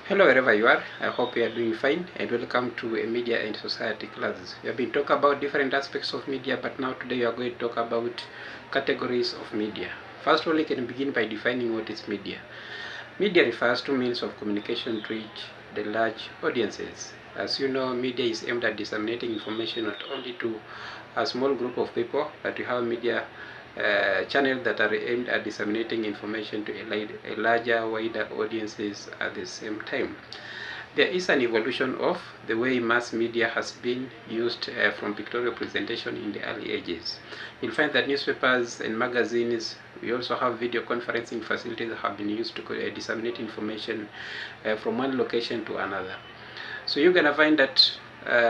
Hello wherever you are, I hope you are doing fine and welcome to a media and society classes. We have been talking about different aspects of media, but now today we are going to talk about categories of media. First of all, you can begin by defining what is media. Media refers to means of communication to reach the large audiences. As you know, media is aimed at disseminating information not only to a small group of people, but we have media channels that are aimed at disseminating information to a larger, wider audiences at the same time. There is an evolution of the way mass media has been used from pictorial presentation in the early ages. You'll find that newspapers and magazines, we also have video conferencing facilities that have been used to disseminate information from one location to another. So you're going to find that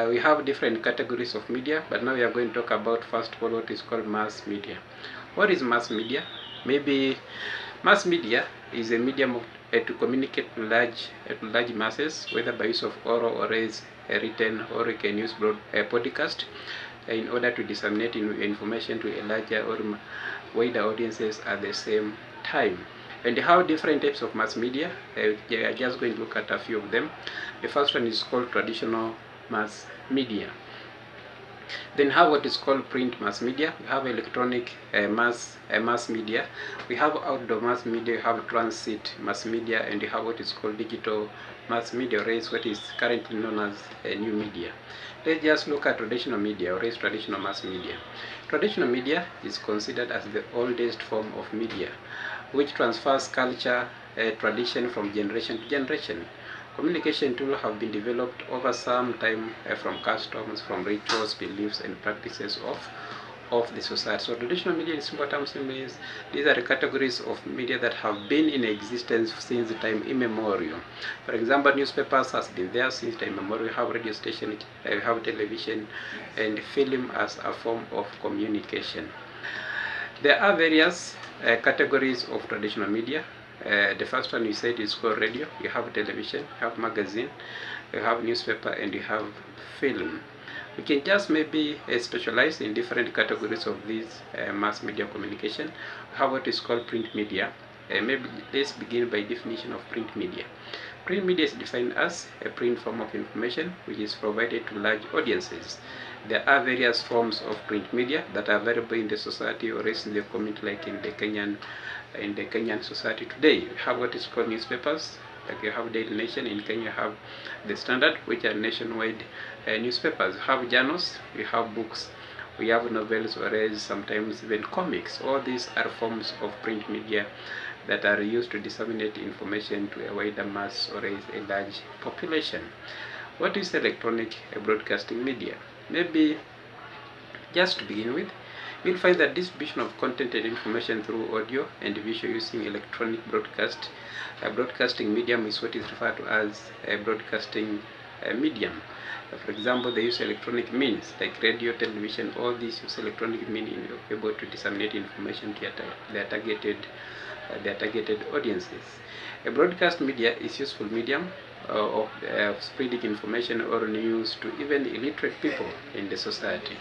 we have different categories of media, but now we are going to talk about first of all what is called mass media. What is mass media? Maybe mass media is a medium to communicate to large masses, whether by use of oral or as written, or you can use podcast in order to disseminate information to a larger or wider audiences at the same time. And how different types of mass media, we are just going to look at a few of them. The first one is called traditional mass media. Then have what is called print mass media. We have electronic mass media. We have outdoor mass media. We have transit mass media, and we have what is called digital mass media, or is what is currently known as new media. Let's just look at traditional media, or is traditional mass media. Traditional media is considered as the oldest form of media, which transfers culture, tradition from generation to generation. Communication tools have been developed over some time from customs, from rituals, beliefs, and practices of the society. So traditional media in simple terms means these are the categories of media that have been in existence since time immemorial. For example, newspapers has been there since time immemorial. We have radio stations, we have television, and film as a form of communication. There are various categories of traditional media. The first one we said is called radio. You have television, you have magazine, you have newspaper, and you have film. We can just maybe specialize in different categories of these mass media communication. We have what is called print media. Maybe let's begin by definition of print media. Print media is defined as a print form of information which is provided to large audiences. There are various forms of print media that are available in the society or in the community, like in the Kenyan society today. We have what is called newspapers, like you have Daily Nation. In Kenya you have the Standard, which are nationwide newspapers. We have journals, we have books, we have novels, whereas sometimes even comics. All these are forms of print media that are used to disseminate information to a wider mass or a large population. What is electronic broadcasting media? Maybe just to begin with, you'll find that distribution of content and information through audio and visual using electronic broadcast. A broadcasting medium is what is referred to as a broadcasting medium. For example, they use electronic means like radio, television. All these use electronic means in able to disseminate information to their targeted audiences. A broadcast media is useful medium of spreading information or news to even illiterate people in the society.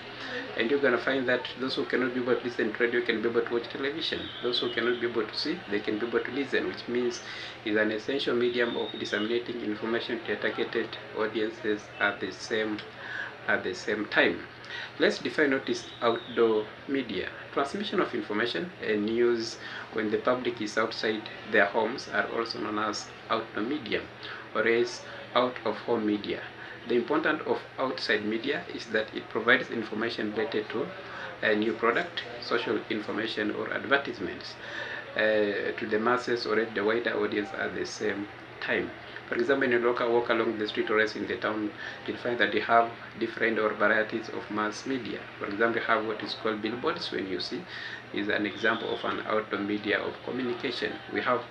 And you're going to find that those who cannot be able to listen to radio can be able to watch television. Those who cannot be able to see, they can be able to listen, which means it's an essential medium of disseminating information to targeted audiences at the same time. Let's define what is outdoor media. Transmission of information and news when the public is outside their homes are also known as outdoor media, whereas out of home media. The importance of outside media is that it provides information related to a new product, social information, or advertisements to the masses or the wider audience at the same time. For example, when you walk along the street or else in the town, you'll find that they have different or varieties of mass media. For example, you have what is called billboards. When you see, is an example of an outdoor media of communication. We have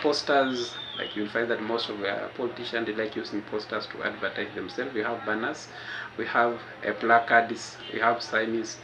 posters, like you'll find that most of politicians, they like using posters to advertise themselves. We have banners, we have placards, we have signs,